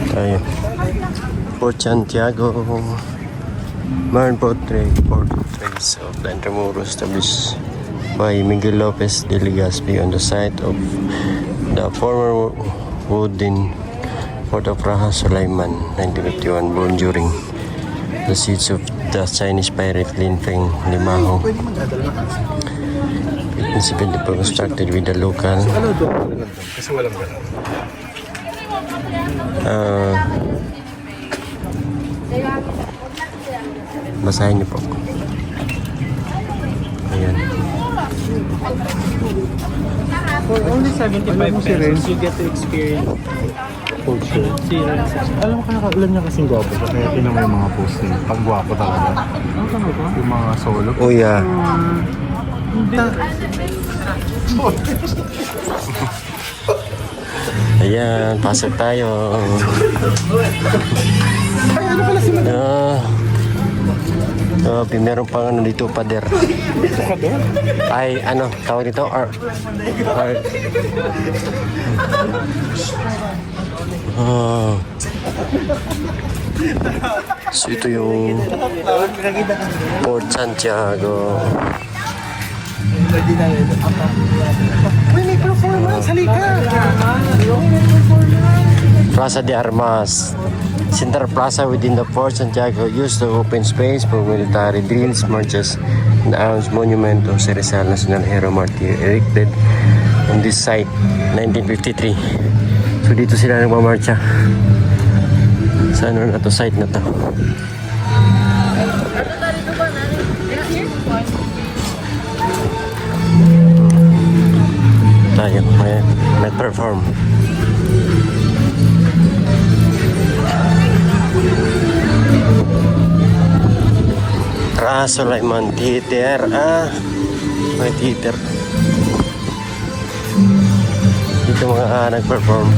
Tayo. Port Santiago. Marin portraits of the Intramuros established by Miguel Lopez de Legazpi on the site of the former wooden Fort of Raja Sulaiman, 1951, born during the siege of the Chinese pirate Lin Feng Limaho. It's been constructed with the local Kasi walang ganun. basahin niyo po. Ayan. For only 75 pesos, you get to experience Culture. Alam mo alam niya kasing gwapo siya, kaya tinan mo yung mga post niya. Pag gwapo talaga. Yung mga solo. Oh yeah. Ayan, pasok tayo. Meron pang ano dito, pader. Ay, ano, tawag dito? So, ito yung Port Santiago. May performance, halika! Plaza de Armas. Central Plaza within the Port Santiago used the open space for military drills, marches, and arms monument of Rizal National Hero Martyr erected on this site 1953. So dito sila nagmamarcha. Sa ano na to, site na to. Tayo, may nag-perform. Raja Sulaiman Theater. May theater. Dito mga nag-perform.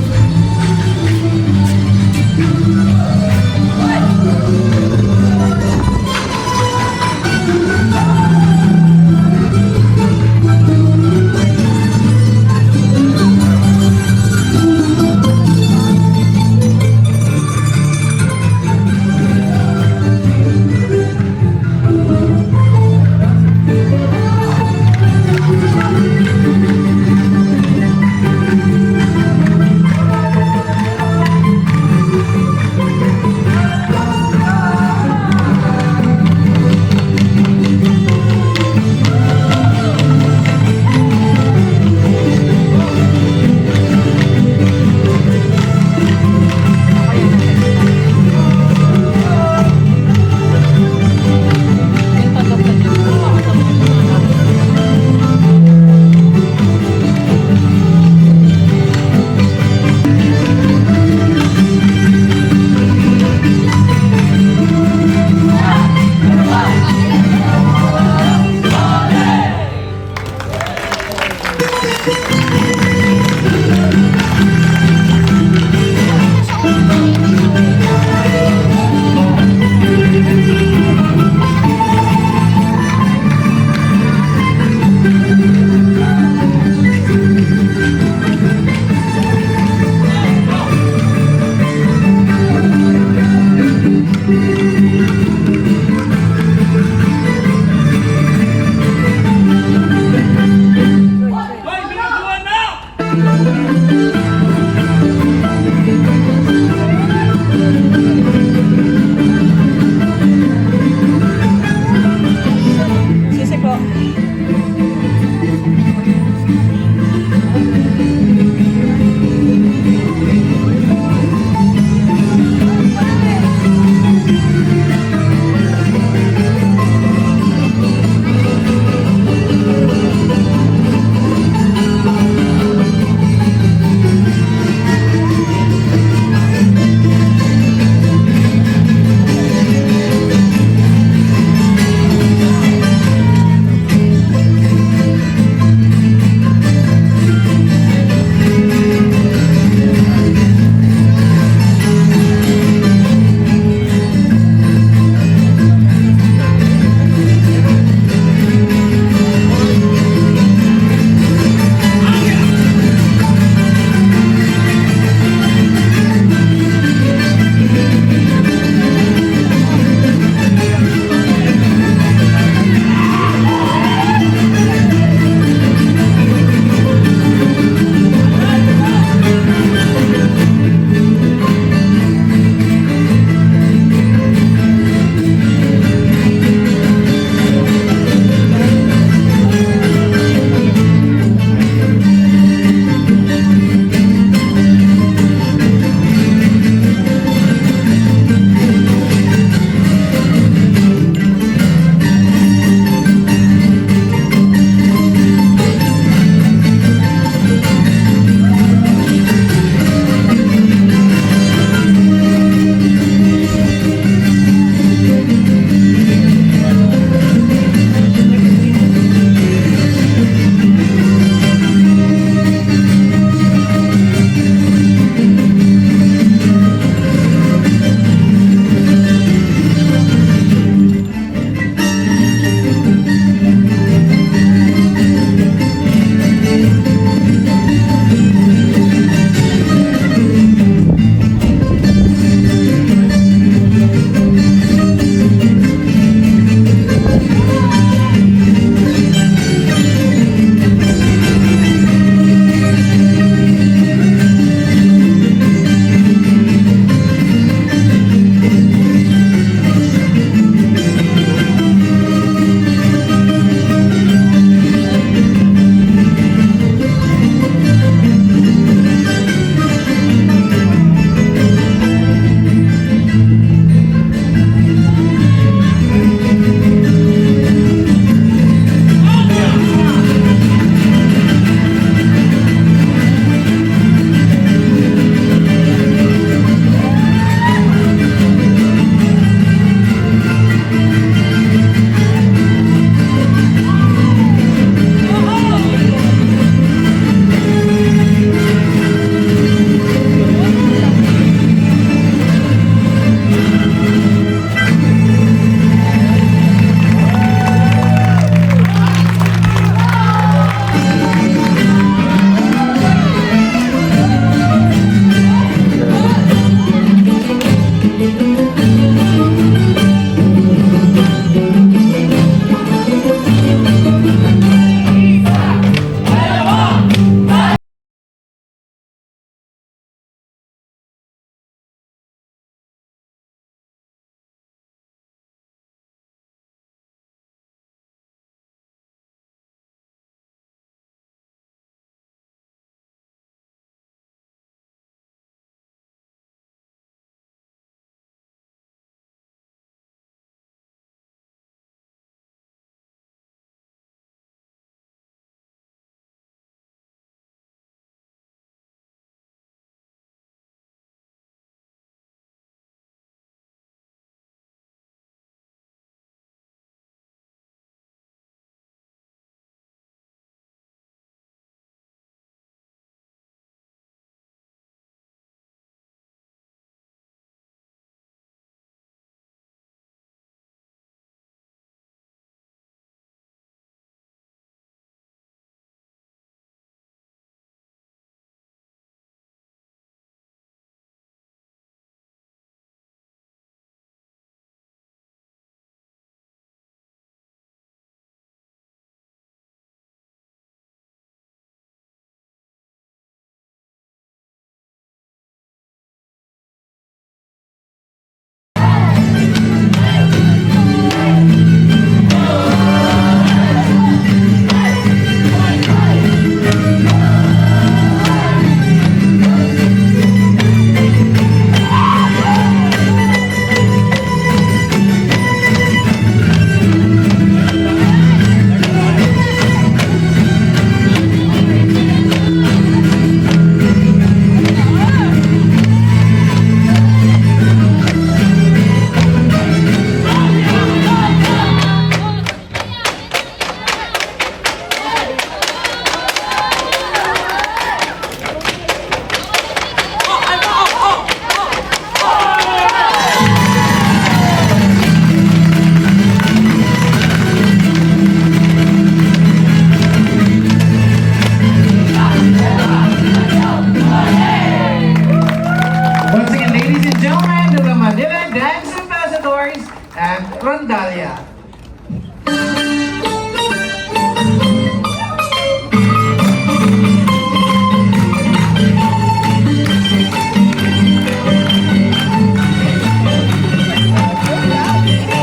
and Rondalia.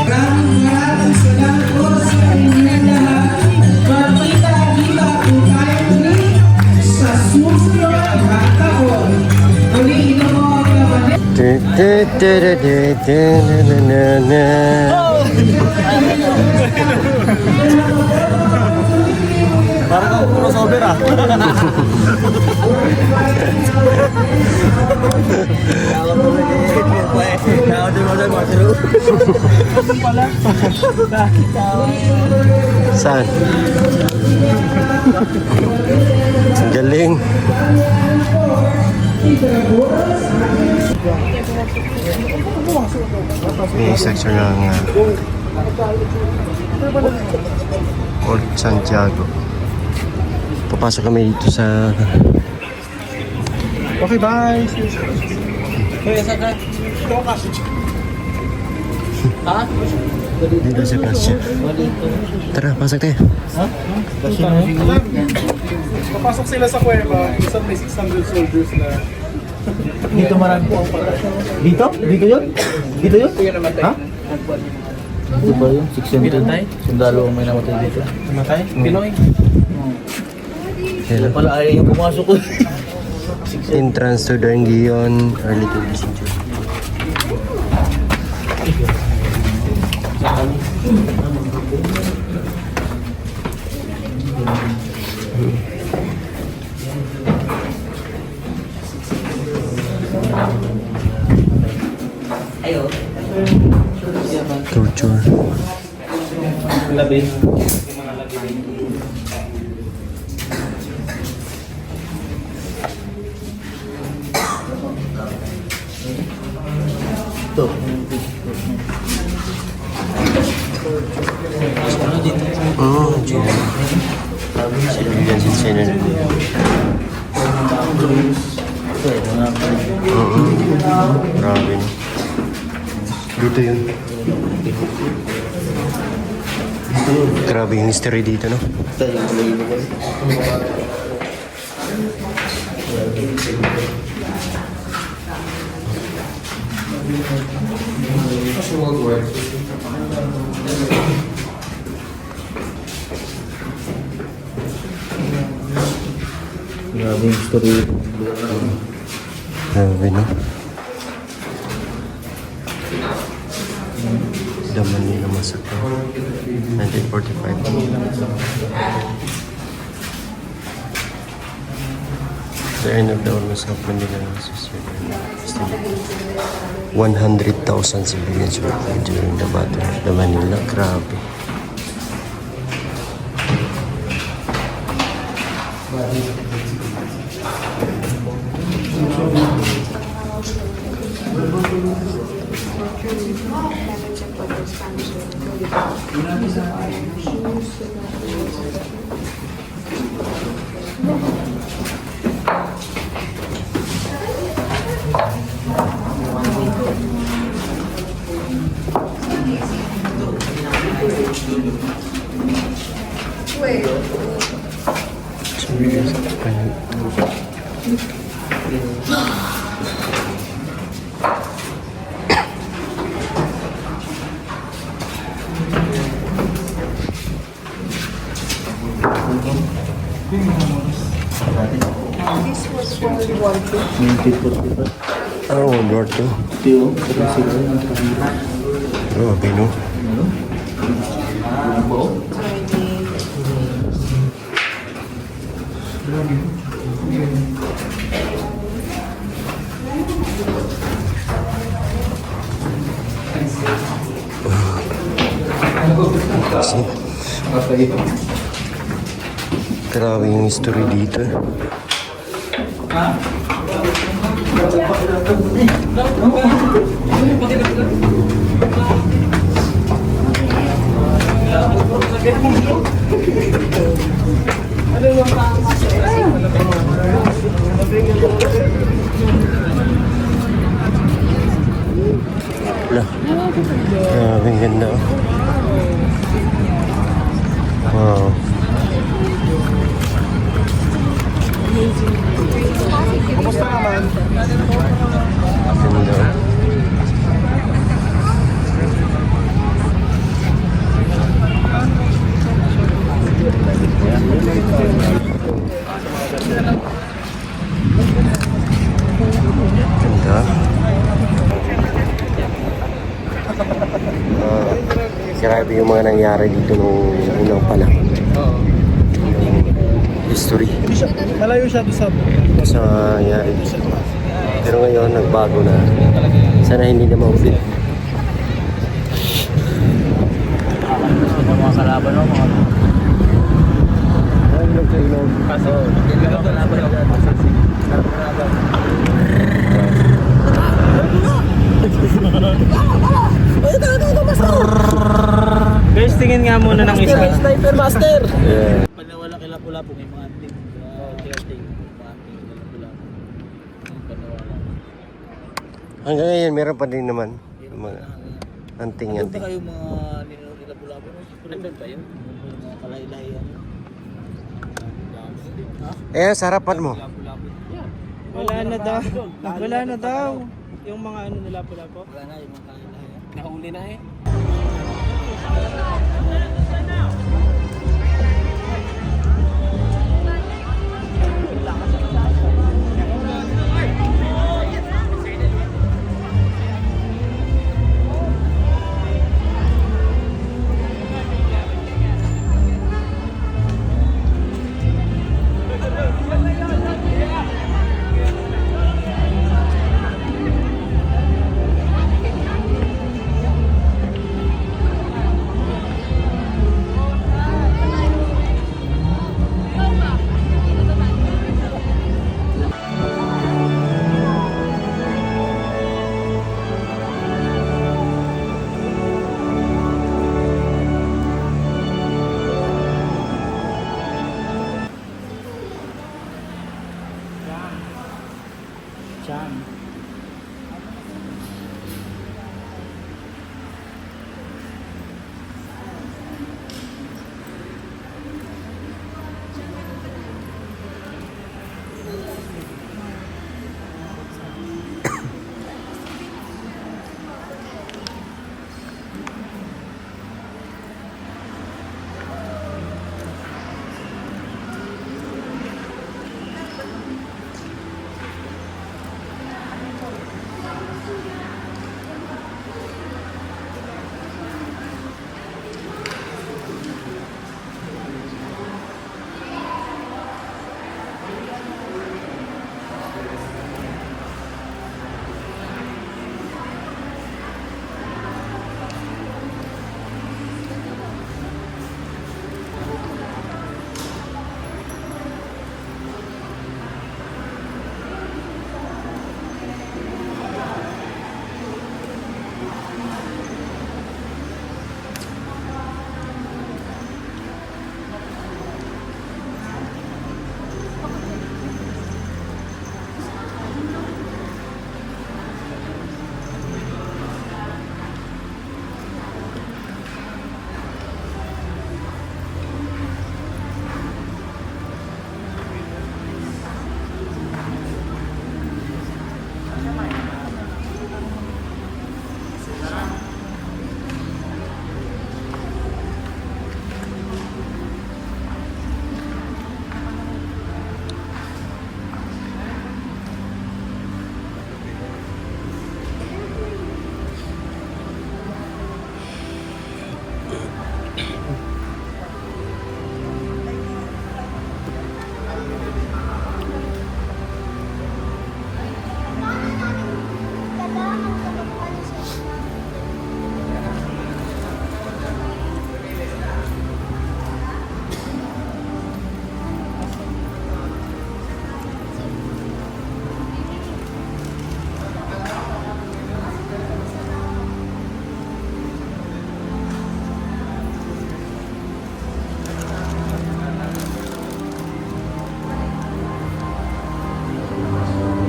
Maraming salamat po sa inyong lahat. Magkita-kita po tayo ulit sa susunod na taon. Muli ito po ang kabalit. Parang kang puro sober ah. Saan? Ang galing. May section ng Old Santiago. Papasok kami dito sa Okay, bye. dito sa Cassia. Tara, pasok tayo. Papasok sila sa kuweba. Isang may 600 soldiers na. Dito marami po ang Dito? Dito yun? Dito yun? Ha? Dito ba yun? 600? Sundalo ang may namatay dito. Namatay? Pinoy. Hello. Pala ayaw yung pumasok ko. Entrance to Darngion, early 20th century. Torture. Labi. Ito. Oh, civilians in Senegal. Ito eh. Grabe no. Dito yun. Grabe yung history dito, no? Ito yung palayin ko. Grabe yung story. Grabe, no? The Manila Massacre, 1945. The end of the almost of Manila Massacre. 100,000 civilians were killed during the Battle of the Manila. Grabe. Oh, World War II. Grabe, no? Kasi, grabe yung history dito. Wala. Grabe, ang ganda. Wow. Kumusta naman? Ganda. Ganda. Grabe yung mga nangyari dito nung unang panahon. Yung history Malayo siya doon sa... sa nangyari dito. Pero ngayon, nagbago na. Sana hindi na maulit. Mga kalaban no, mga Ilog sa ilog. kaso. Hindi ka kalaban no. Guys, tingin nga muna ng isa. Sniper master. Yeah. Pag nawala kay Lapu-Lapu, may mga anting. Clear-ting. Mga anting kay Lapu-Lapu. Pag nawala. Hanggang ngayon, meron pa din naman. Yung mga Ano anting-anting. ba kayo mga ninunod kay Lapu-Lapu? Andun pa yun? Mga kalay-lahi yan. Eh, sa harapan mo. Wala na daw. Wala na daw. Yung mga ano nila pula po. Wala na yung mga kalay-lahi yan. Nahuli na eh.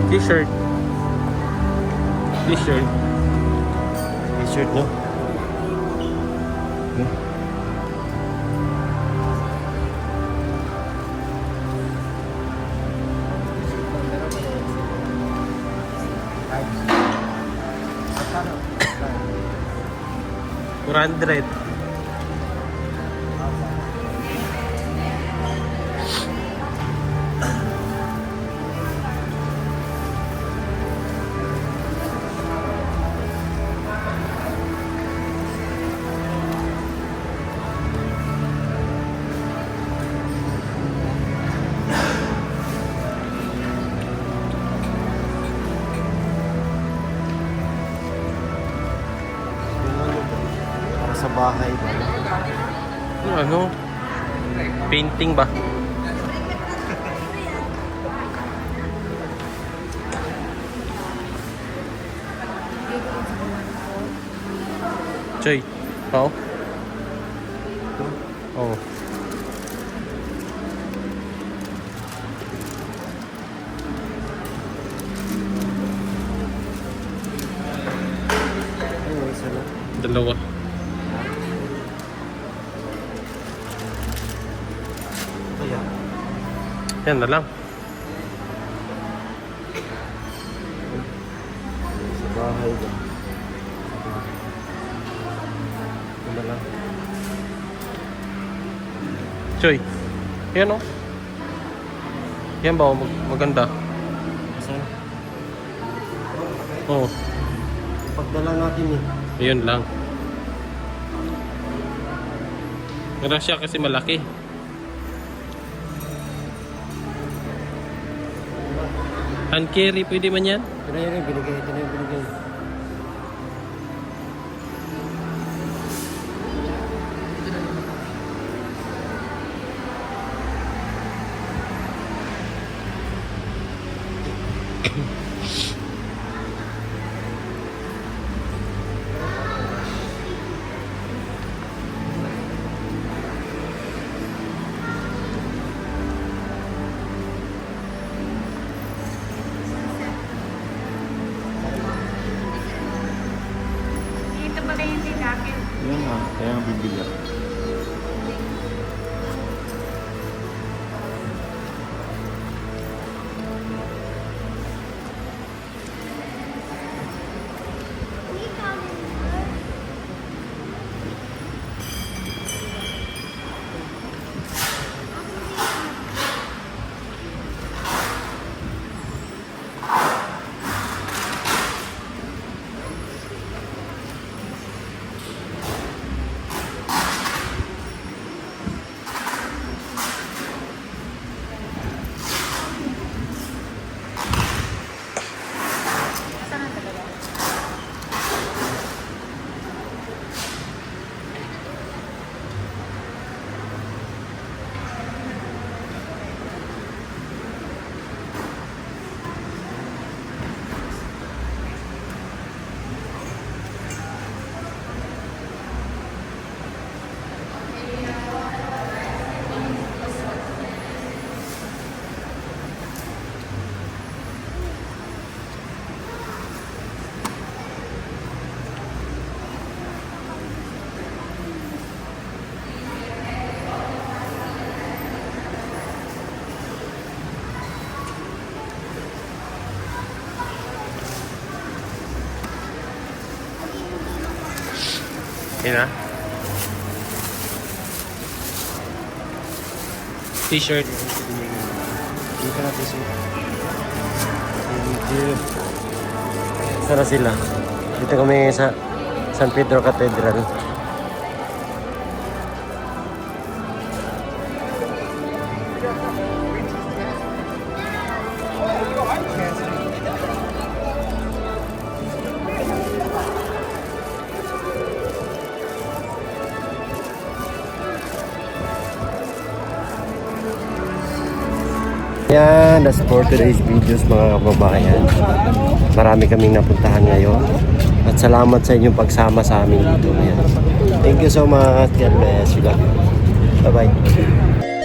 T-shirt. T-shirt. t-shirt nyo. $400. Para sa bahay ba? Ano? Painting ba? Choy, oo? Oo. Dalawa. Yan na lang. Sa bahay ba? Yan na lang. Choy, yan o. Yan ba o? Maganda? Saan? Oo. Pagdala natin eh. Ayun lang. Grasya kasi malaki. Hand carry, pwede man yan? Ito na yun, binigay. Ito na yung binigay. Dito pala yung jacket. Yan nga, kaya ang bibili ako. Yan na. T-shirt. Dito na t-shirt. Sana sila. Dito kami sa San Pedro Cathedral. Yan, that's for today's videos mga kababayan. Marami kaming napuntahan ngayon. At salamat sa inyong pagsama sa amin dito. Yan. Thank you so much. God bless you. Bye-bye.